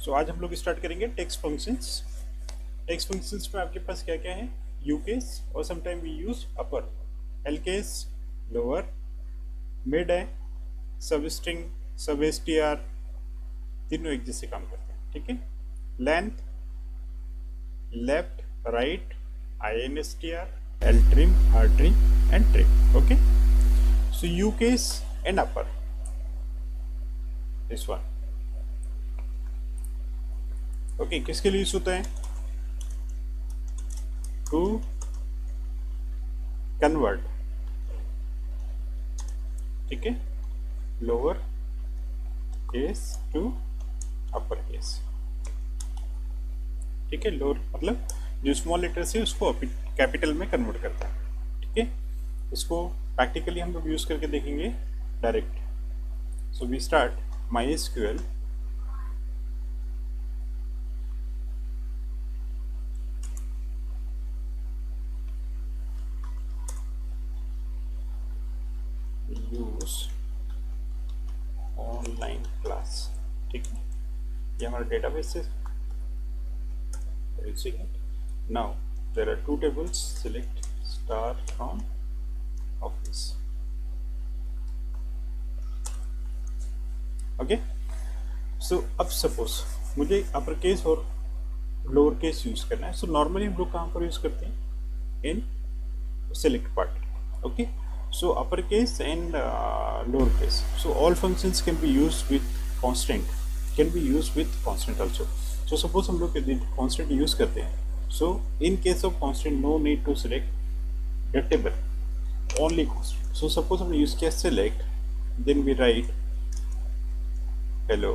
सो आज हम लोग स्टार्ट करेंगे टेक्स्ट फंक्शंस। टेक्स्ट फंक्शंस में आपके पास क्या क्या है, यू केस और sometime we use upper, L case, lower, mid है, सब स्ट्रिंग, सब एस टी आर, तीनों एक जैसे काम करते हैं। ठीक है, length, left, right, I N S T R, L trim, R trim and trim. Okay, so U case and upper, this one. Okay, किसके लिए यूज होता है? टू कन्वर्ट, ठीक है, lower case to upper case. ठीक है, lower मतलब जो स्मॉल लेटर से उसको कैपिटल में कन्वर्ट करता है। ठीक है, इसको प्रैक्टिकली हम लोग यूज करके देखेंगे direct. So we start MySQL. Use online class, ठीक है, ये हमारा डेटाबेस है। Now there are two tables, select star from office. Okay, so अब सपोज मुझे अपर केस और लोअर केस यूज करना है। सो नॉर्मली हम लोग कहाँ पर यूज करते हैं? इन select part. Okay, so uppercase and lower case. So all functions can be used with constant, can be used with constant also. So suppose हम लोग constant use करते हैं, so in case of constant no need to select the table, only constant. So suppose हमने use किया select, then we write hello.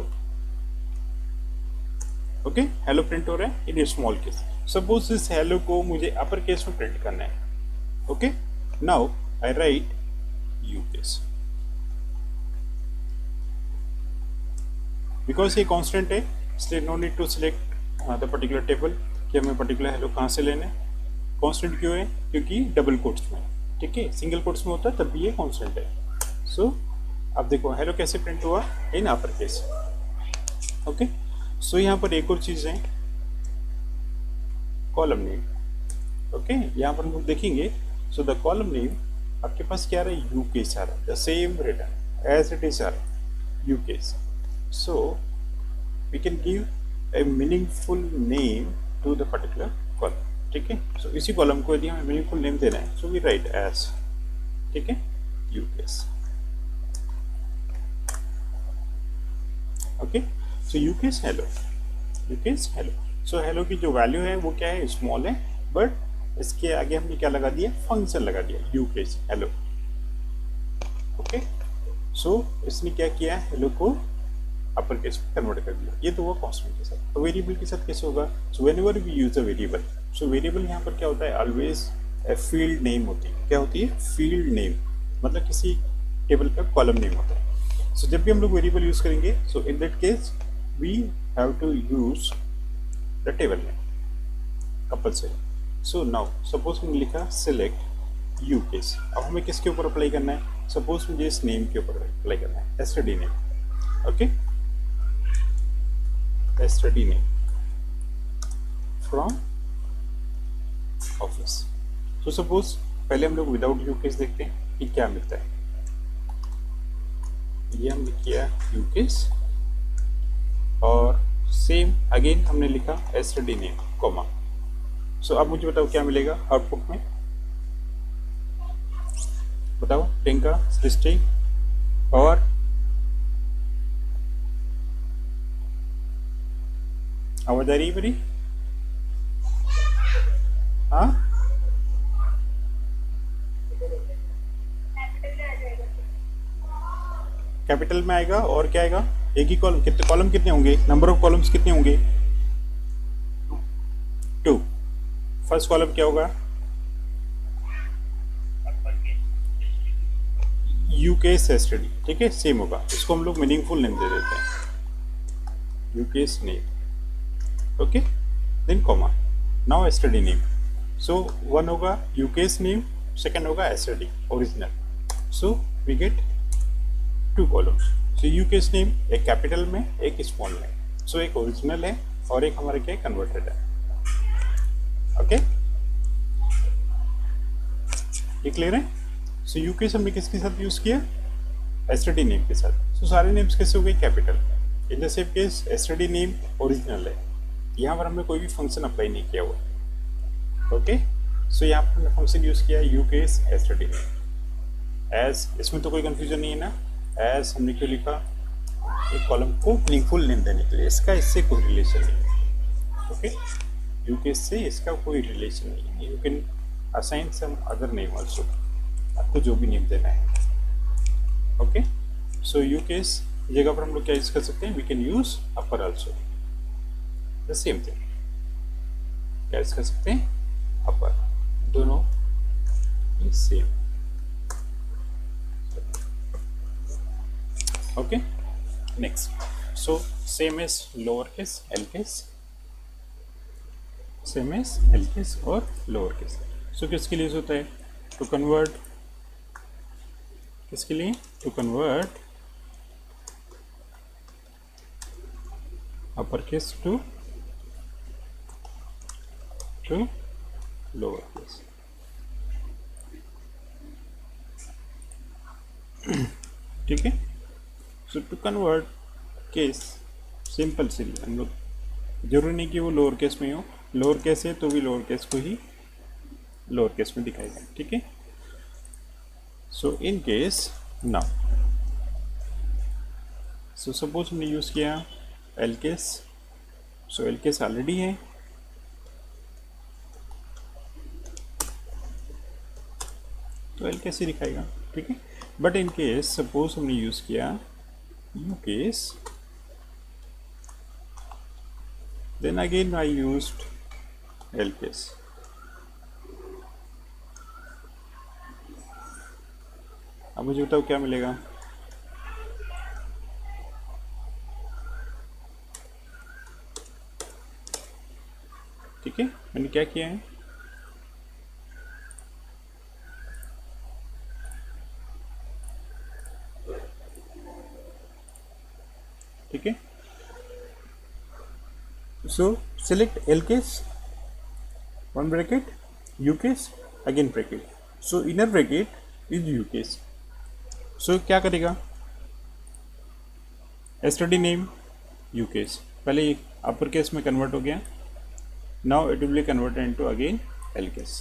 Okay, hello print हो रहा है in a small case. Suppose इस hello को मुझे upper case में print करना है. Okay, now I write u case because ये constant है, इसलिए no need to select the particular table कि हमें particular hello कहाँ से लेना है। constant क्यों है? क्योंकि डबल कोट्स में, ठीक है, सिंगल कोट्स में होता है तब भी ये constant है। so अब देखो hello कैसे प्रिंट हुआ? इन अपर केस। ओके, सो यहाँ पर एक और चीज है, कॉलम नेम। ओके, यहाँ पर हम लोग देखेंगे। सो द कॉलम नेम आपके पास क्या आ रहा है? यू केस आ रहा है, the same return as it is आ रहा है, U case. So we can give a meaningful name to the particular column. ठीक है, सो इसी कॉलम को यदि हमें मीनिंगफुल नेम देना है, सो वी राइट एज, ठीक है, U case. Okay, so U case hello, you case hello. So hello की जो वैल्यू है वो क्या है? स्मॉल है, बट इसके आगे हमने क्या लगा दिया? फंक्शन लगा दिया, यू केस हेलो। ओके, सो इसने क्या किया? हेलो को अपर केस में कन्वर्ट कर दिया। ये तो हुआ कांस्टेंट के साथ। तो वेरिएबल के साथ कैसे होगा? So whenever we use a variable, so variable यहाँ पर क्या होता है? ऑलवेज ए फील्ड नेम होती है। क्या होती है? फील्ड नेम, मतलब किसी टेबल का कॉलम नेम होता है। सो जब भी हम लोग वेरिएबल यूज करेंगे, so in that case we have to use the table name compulsory. So now suppose हमने लिखा सिलेक्ट यू केस। अब हमें किसके ऊपर अप्लाई करना है? सपोज मुझे इस नेम के ऊपर अप्लाई करना है, STD name. Okay, STD name from office. So suppose पहले हम लोग विदाउट यू केस देखते हैं कि क्या मिलता है। ये हमने किया यू केस और सेम अगेन हमने लिखा एसटीडी नेम कॉमा। सो अब मुझे बताओ क्या मिलेगा आउटपुट में? बताओ, टिंका सृष्टि और आवाज आ रही है मेरी? हाँ, कैपिटल में आएगा। और क्या आएगा? एक ही कॉलम। कितने कॉलम कितने होंगे? नंबर ऑफ कॉलम्स कितने होंगे? 2। फर्स्ट कॉलम क्या होगा? यू केस एसटीडी, ठीक है, सेम होगा। इसको हम लोग मीनिंगफुल नेम दे देते हैं, U case name. Okay, then comma, now STD name. So one होगा यू केस नेम, सेकेंड होगा STD original. So we get 2 columns. So U case name एक कैपिटल में, एक स्मॉल में। सो एक ओरिजिनल है और एक हमारे क्या कन्वर्टेड है। ओके, ये क्लियर है। सो यू केस हमने किसके साथ यूज किया, एसटीडी नेम के साथ। सो सारे नेम्स कैसे हो गए, capital. In the same case STD name original है, यहाँ पर हमने कोई भी फंक्शन अप्लाई नहीं किया हुआ। ओके, सो यहाँ पर हमने फंक्शन यूज किया U case STD name as. इसमें तो कोई कंफ्यूजन नहीं है ना, एज हमने क्यों लिखा, एक कॉलम को मीनिंगफुल नेम देने के लिए। इसका इससे कोई रिलेशन नहीं है। ओके, यू केस से इसका कोई रिलेशन नहीं है। You can assign some other name also, आपको जो भी नेम देना है। ओके, सो यू केस जगह पर हम लोग क्या यूज कर सकते हैं, we can use upper also, the same thing. क्या यूज कर सकते हैं, अपर, दोनों same. Okay, next, so same as lower case L case, same as L case और लोअर केस। सो किसके लिए होता है, टू कन्वर्ट, किसके लिए, to convert upper case to lower case. ठीक है, so to convert case simple see, हम लोग जरूरी नहीं कि वो लोअर केस में हो, लोअर केस है तो भी लोअर केस को ही लोअर केस में दिखाएगा। ठीक है, so in case now, so suppose हमने यूज किया L case. So L case already है, तो एल केस ही दिखाएगा। ठीक है, बट इन केस सपोज हमने यूज किया U case, then again I used L case। अब मुझे बताओ क्या मिलेगा, ठीक है, मैंने क्या किया है, ठीक है। So select L case, one bracket, U case, again bracket. So inner bracket is U case. So क्या करेगा, एसटीडी नेम U case, पहले ये अपर केस में कन्वर्ट हो गया, now it will be converted into again L case।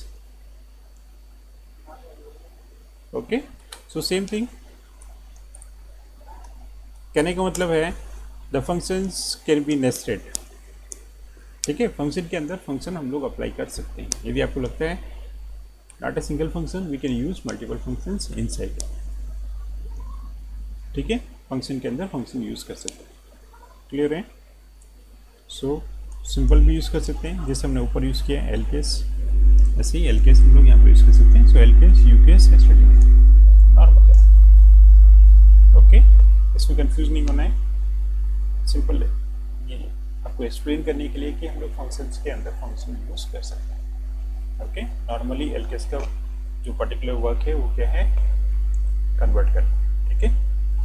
Okay, so same thing, कहने का मतलब है the functions can be nested. ठीक है, फंक्शन के अंदर फंक्शन हम लोग अप्लाई कर सकते हैं। यदि आपको लगता है not a single function, we can use multiple functions inside. ठीक है, फंक्शन के अंदर फंक्शन यूज कर सकते हैं। क्लियर है। सो सिंपल भी यूज कर सकते हैं, जैसे हमने ऊपर यूज किया एल केस, ऐसे ही एल केस हम लोग यहाँ पर यूज कर सकते हैं। So L case, U case, STD normal है। ओके, इसमें कंफ्यूज नहीं होना है, सिंपल है। ये आपको एक्सप्लेन करने के लिए कि हम लोग फंक्शंस के अंदर फंक्शन यूज कर सकते हैं। ओके, नॉर्मली एल केस का जो पर्टिकुलर वर्क है वो क्या है, कन्वर्ट करना। ठीक है,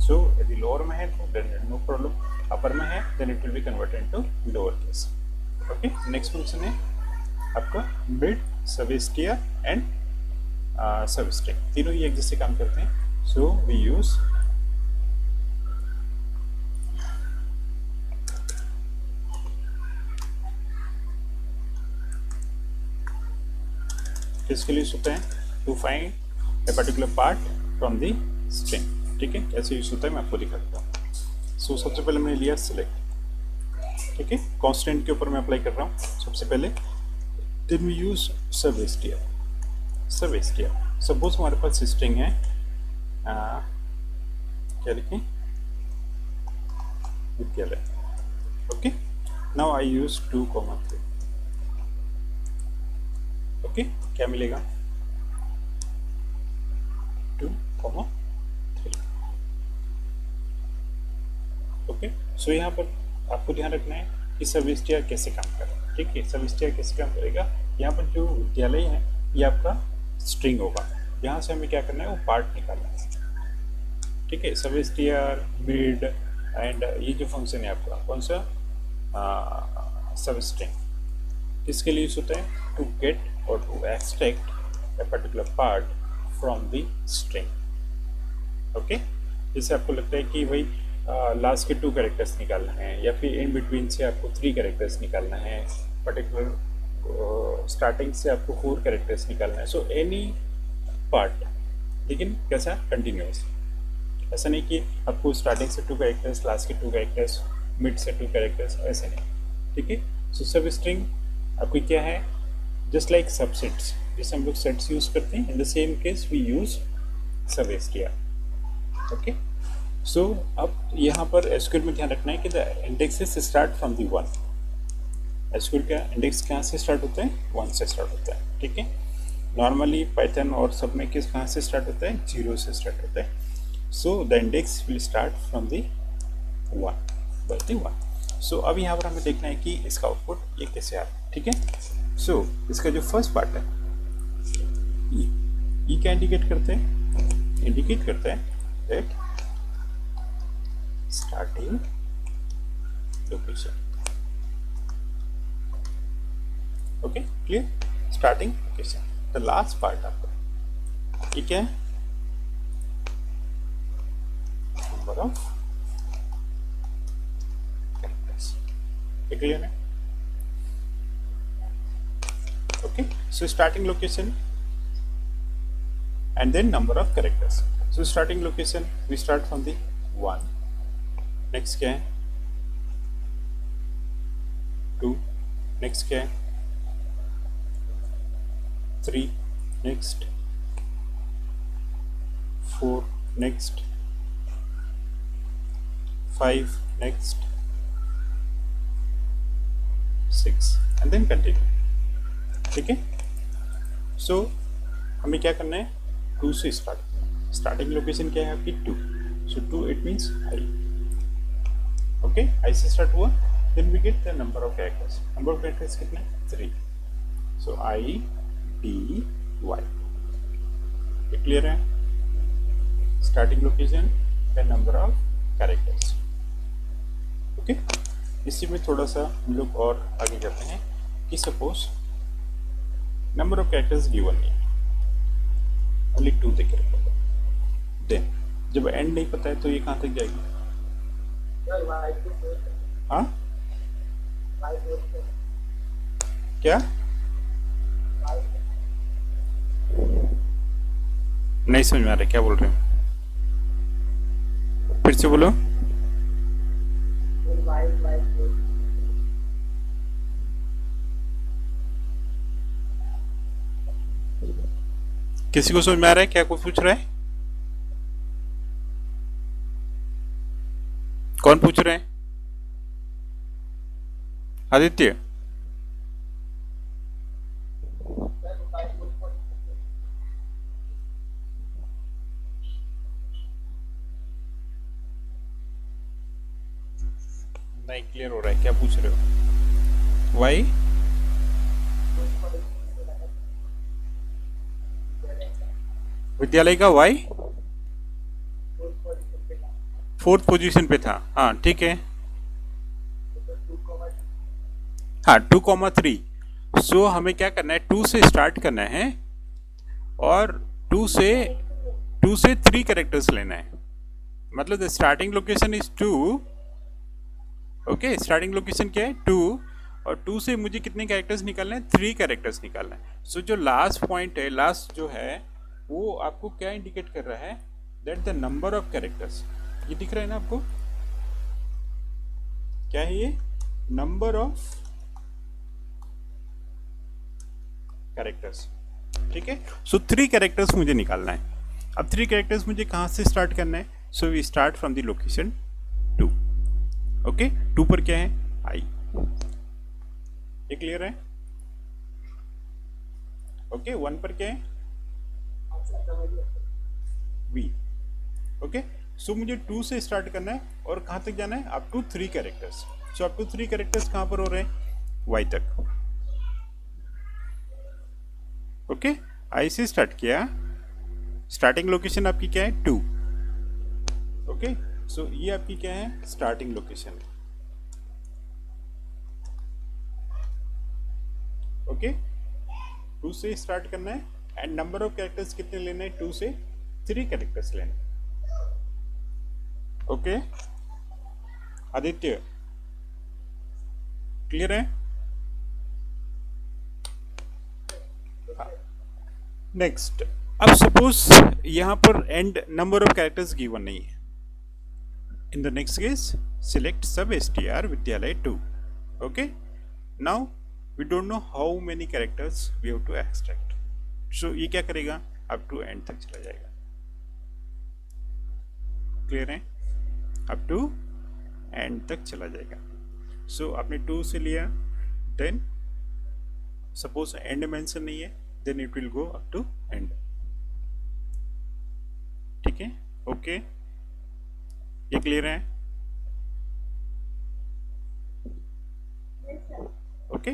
सो यदि लोअर में है तो देन नो प्रॉब्लम, अपर में है then it will be converted into lower case. Okay, next function है आपका बिट, सबस्टियर एंड सबस्ट्रिंग, तीनों ही एक जैसे काम करते हैं। सो वी यूज किसके लिए होता है, to find a particular part from the string. ठीक है, कैसे यूज होता है मैं आपको दिखाता हूँ। सो सबसे पहले मैंने लिया सिलेक्ट। ठीक है, कांस्टेंट के ऊपर मैं अप्लाई कर रहा हूँ सबसे पहले। Then we use substr. Substr, suppose हमारे पास स्ट्रिंग है, क्या लिखें, विद्यालय। Okay, now I use 2,3। Okay, क्या मिलेगा, 2,3। ओके, सो यहाँ पर आपको ध्यान रखना है कि सबस्टियर कैसे काम करेगा। ठीक है, सबस्टियर कैसे काम करेगा, यहाँ पर जो विद्यालय है ये आपका स्ट्रिंग होगा, यहाँ से हमें क्या करना है, वो पार्ट निकालना है। ठीक है, सबस्टियर, बिड एंड ये जो फंक्शन है आपका कौन सा, सब स्ट्रिंग किसके लिए यूज होता है? टू गेट और to extract a particular part from the string. Okay, जैसे आपको लगता है कि भाई लास्ट के 2 कैरेक्टर्स निकालना है, या फिर इन बिटवीन से आपको 3 कैरेक्टर्स निकालना है, पर्टिकुलर स्टार्टिंग से आपको 4 कैरेक्टर्स निकालना है। सो एनी पार्ट, लेकिन कैसा? कंटिन्यूस। ऐसा नहीं कि आपको स्टार्टिंग से 2 कैरेक्टर्स, लास्ट के 2 कैरेक्टर्स, मिड से 2 कैरेक्टर्स, ऐसे नहीं। ठीक है, सो सब स्ट्रिंग आपकी क्या है? जस्ट लाइक सबसेट्स, जैसे हम लोग सेट्स यूज करते हैं, in the same case we use sub str। Okay, so अब यहाँ पर एसक्यूएल में ध्यान रखना है कि the indexes start from the 1। SQL का इंडेक्स कहाँ से स्टार्ट होता है? 1 से स्टार्ट होता है। ठीक है, नॉर्मली पाइथन और सब में किस कहाँ से स्टार्ट होता है? 0 से स्टार्ट होता है। So the index will start from the 1। सो अब यहाँ पर हमें देखना है कि इसका आउटपुट ये कैसे आ रहा है। ठीक है, सो इसका जो फर्स्ट पार्ट है ये क्या इंडिकेट करते हैं? इंडिकेट करता है that starting location. Okay, clear? Starting location. The last part आपका ये क्या है? Number of characters. क्लियर है? Okay, so starting location and then number of characters. So starting location we start from the 1, next क्या है? 2, next क्या है? 3, next 4, next 5, next 6 and then continue। ठीक है, so हमें क्या करना है? 2 से स्टार्ट। स्टार्टिंग लोकेशन क्या है आपकी? 2। सो 2 it means I. Okay, I से स्टार्ट हुआ, then we get the number of characters. Number of characters कितने? 3। So I D Y. ये क्लियर है? Starting location the number of characters. Okay, इसी में थोड़ा सा हम लोग और आगे जाते हैं कि suppose number of characters given नहीं, ओनली 2 दिख रहे हैं, देन जब एंड नहीं पता है तो ये कहाँ तक जाएगी? हाँ, क्या? नहीं समझ में आ रहा, क्या बोल रहे हो? फिर से बोलो। किसी को समझ में आ रहा है क्या? कोई पूछ रहा है? कौन पूछ रहे हैं? आदित्य? नहीं क्लियर हो रहा है, क्या पूछ रहे हो? वाई? विद्यालय का वाई 4th पोजीशन पे था। हाँ ठीक है, हाँ 2,3। सो हमें क्या करना है? 2 से स्टार्ट करना है और 2 से 3 कैरेक्टर्स लेना है। मतलब the starting location is 2। Okay, starting location क्या है? 2, और 2 से मुझे कितने कैरेक्टर्स निकालना है? 3 कैरेक्टर्स निकालना है। सो जो लास्ट पॉइंट है, लास्ट जो है वो आपको क्या इंडिकेट कर रहा है? That the number of characters. ये दिख रहा है ना आपको? क्या है ये? Number of characters. ठीक है, सो 3 कैरेक्टर्स मुझे निकालना है। अब 3 कैरेक्टर्स मुझे कहां से स्टार्ट करना है? So we start from the location 2। Okay, 2 पर क्या है? आई। ये क्लियर है? ओके, 1 पर क्या है? वी। ओके, सो मुझे 2 से स्टार्ट करना है और कहां तक जाना है? Up to 3 characters. So up to 3 characters कहां पर हो रहे हैं? वाई तक। ओके, आई से स्टार्ट किया, स्टार्टिंग लोकेशन आपकी क्या है? 2। ओके, सो ये आपकी क्या है? Starting location. ओके, 2 से स्टार्ट करना है एंड नंबर ऑफ कैरेक्टर्स कितने लेने हैं, 2 से 3 कैरेक्टर्स लेने हैं। ओके आदित्य, क्लियर है? नेक्स्ट, अब सपोज यहां पर end number of characters given नहीं है। In the next case select sub str विद्यालय 2। Okay, now we don't know how many characters we have to extract, so ये क्या करेगा, अप टू एंड तक चला जाएगा। क्लियर है? अप टू एंड तक चला जाएगा। सो आपने 2 से लिया, देन सपोज एंड मेंशन नहीं है, then it will go up to end. ठीक है, ओके, ये क्लियर है? ओके,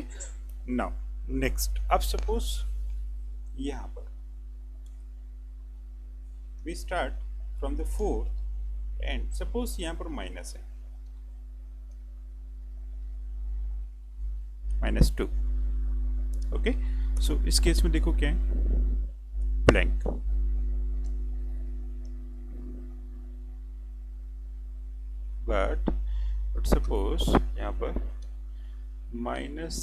नाउ नेक्स्ट, अब सपोज यहां पर we start from the 4th and suppose यहां पर माइनस है, -2। ओके, सो इस केस में देखो क्या है, ब्लैंक। बट सपोज यहां पर माइनस,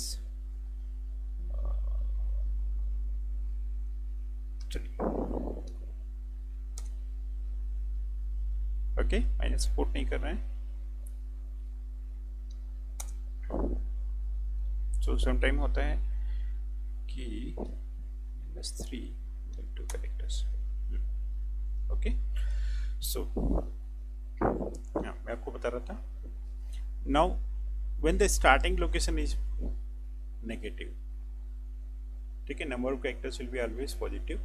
चलिए ओके, माइनस सपोर्ट नहीं कर रहे हैं, सो समटाइम होता है कि -3 2 कैरेक्टर्स। ओके, सो मैं आपको बता रहा था, now when the starting location is negative, ठीक है, number of characters will be always positive.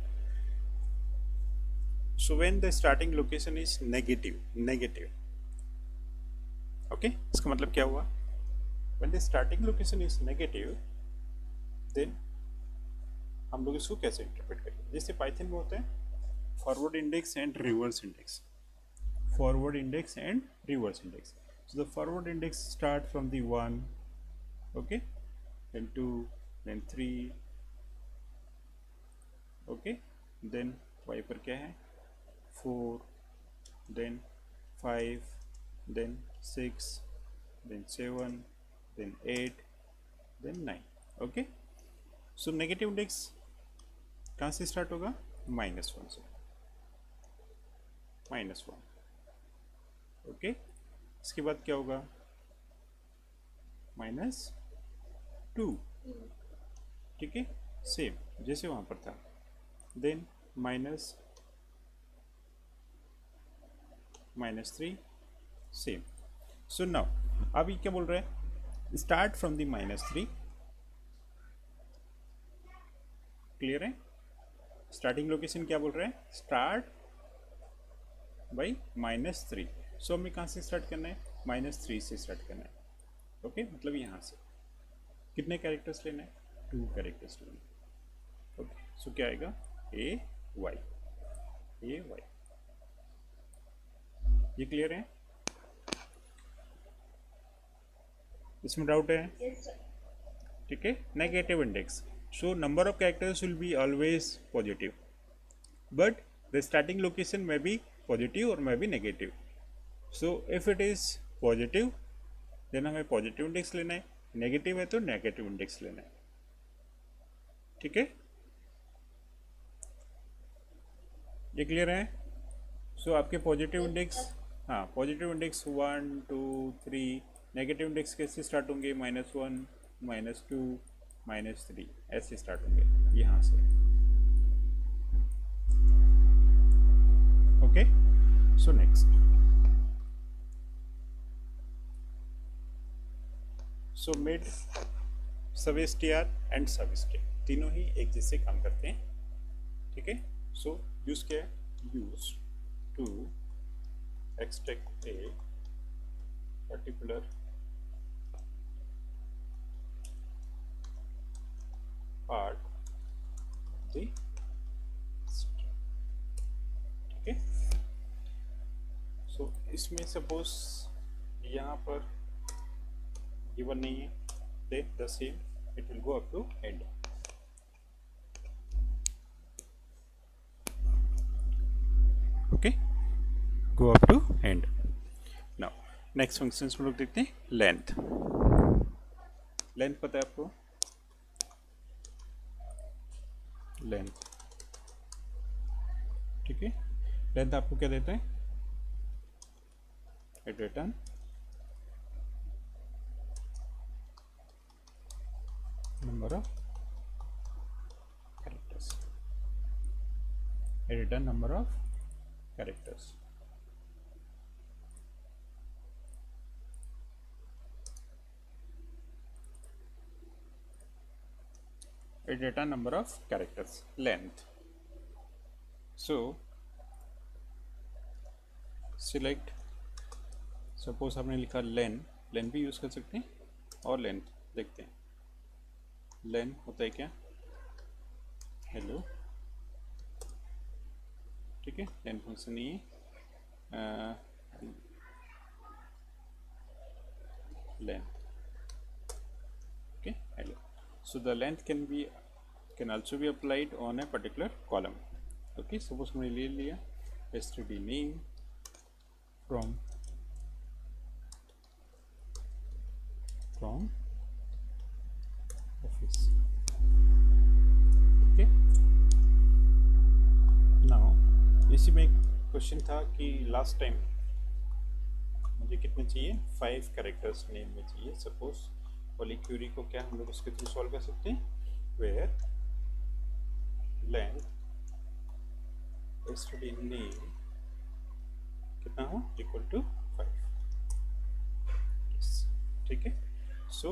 So when the starting location is negative, okay, इसका मतलब क्या हुआ, when the starting location is negative, then हम लोग इसको कैसे इंटरप्रेट करेंगे, जैसे पाइथन में होता है forward index and reverse index, forward index and reverse index. So the forward index start from the 1, okay, then 2, then 3, okay, then y पर क्या है 4, then 5, then 6, then 7, then 8, then 9। okay, so negative index कहाँ से start होगा, -1 से, -1। Okay, इसके बाद क्या होगा, -2, ठीक है, सेम जैसे वहां पर था, देन -3, सेम। सो नाउ अभी क्या बोल रहा है, स्टार्ट फ्रॉम द -3। क्लियर है? स्टार्टिंग लोकेशन क्या बोल रहा है, स्टार्ट बाई -3। सो हमें कहाँ से स्टार्ट करना है, -3 से स्टार्ट करना है। ओके, मतलब यहाँ से कितने कैरेक्टर्स लेना है, 2 कैरेक्टर्स लेना है। ओके, सो क्या आएगा, AY। ये क्लियर है? इसमें डाउट है? ठीक है, negative index, so number of characters will be always positive, but the starting location may be positive और may be negative. So if it is positive then हमें पॉजिटिव इंडेक्स लेना है, नेगेटिव है तो नेगेटिव इंडेक्स लेना है। ठीक है, ये क्लियर है? सो आपके पॉजिटिव इंडेक्स, हाँ, पॉजिटिव इंडेक्स 1 2 3, नेगेटिव इंडेक्स कैसे स्टार्ट होंगे, -1 -2 -3 ऐसे स्टार्ट होंगे यहाँ से। Okay, so next, so made सब str एंड सब str तीनों ही एक जैसे काम करते हैं। ठीक है, सो यूज क्या है, use to extract a particular part the string। ठीक है, सो इसमें सपोज यहाँ पर गिवन नहीं है, then the same it will go up to end. Okay, go up to end. Now next function में लोग देखते हैं लेंथ। लेंथ पता है आपको, लेंथ, ठीक है। लेंथ आपको क्या देता है, it return number of characters, it return number of characters. It return number of characters, length. So select, suppose आपने लिखा लेन, लेन भी यूज कर सकते हैं और लेंथ देखते हैं। लेन होता है क्या, हेलो, ठीक है, लेन फंक्शन नहीं है, लेन, okay, hello. So the length can also be applied on a particular column. Okay, suppose हमने ले लिया std name from office, okay. Now इसी में एक क्वेश्चन था कि लास्ट टाइम मुझे कितने चाहिए, 5 कैरेक्टर्स नेम में चाहिए। सपोज वाली क्यूरी को क्या हम लोग उसके थ्रू सॉल्व कर सकते हैं, वेयर लेंथ std name कितना हो, इक्वल टू 5, ठीक है। सो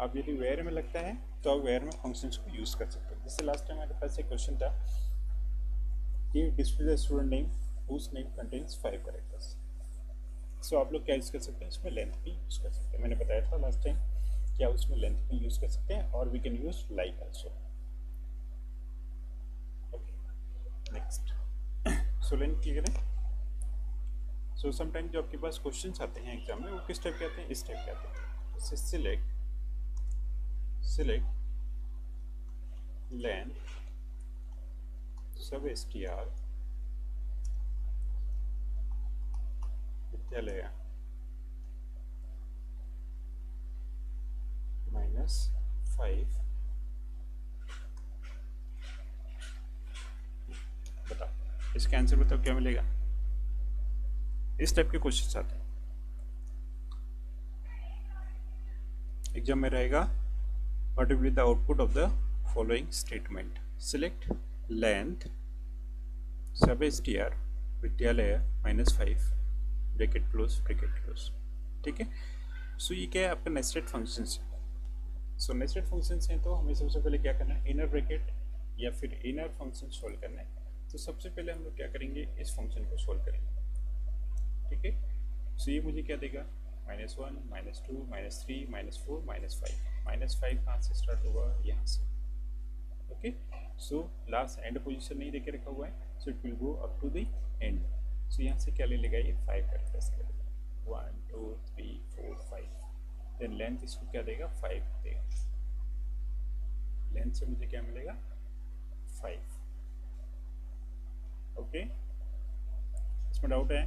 अब यदि वेयर में लगता है तो आप वेयर में फंक्शंस को यूज कर सकते हैं। जैसे लास्ट टाइम मेरे पास एक क्वेश्चन था कि display the student name whose name contains 5 characters. So आप लोग क्या यूज कर सकते हैं, इसमें लेंथ भी यूज कर सकते हैं। मैंने बताया था लास्ट टाइम कि आप उसमें लेंथ भी यूज कर सकते हैं और we can use like also. Okay, next, so length clear है। सो समटाइम जो आपके पास क्वेश्चंस आते हैं एग्जाम में वो किस टाइप के आते हैं, इस टाइप के आते हैं। जैसे सिलेक्ट लेंथ सब str विद्यालय -5, बताओ इसका आंसर बताओ क्या मिलेगा। इस टाइप के क्वेश्चन आते हैं एग्जाम में, रहेगा what will be the output of the following statement, select length सब str विद्यालय -5 ब्रैकेट क्लोज, ठीक है। सो ये क्या है, आपका नेस्टेड फंक्शंस है। सो नेस्टेड फंक्शंस हैं तो हमें सबसे पहले क्या करना है, इनर ब्रैकेट या फिर इनर फंक्शन सोल्व करना है। तो सबसे पहले हम लोग क्या करेंगे, इस फंक्शन को सोल्व करेंगे, ठीक है। सो ये मुझे क्या देगा, -1 -2 -3 -4 -5 -5 कहाँ से स्टार्ट होगा, यहाँ से, okay. So last end position नहीं देके रखा हुआ है, so it will go up to the end. So यहाँ से क्या ले लेगा, ये 5 कैरेक्टर्स ले लेगा, 1 2 3 4 5। देन लेंथ इसको क्या देगा, 5 देगा। लेंथ से मुझे क्या मिलेगा, 5, ओके। इसमें डाउट है,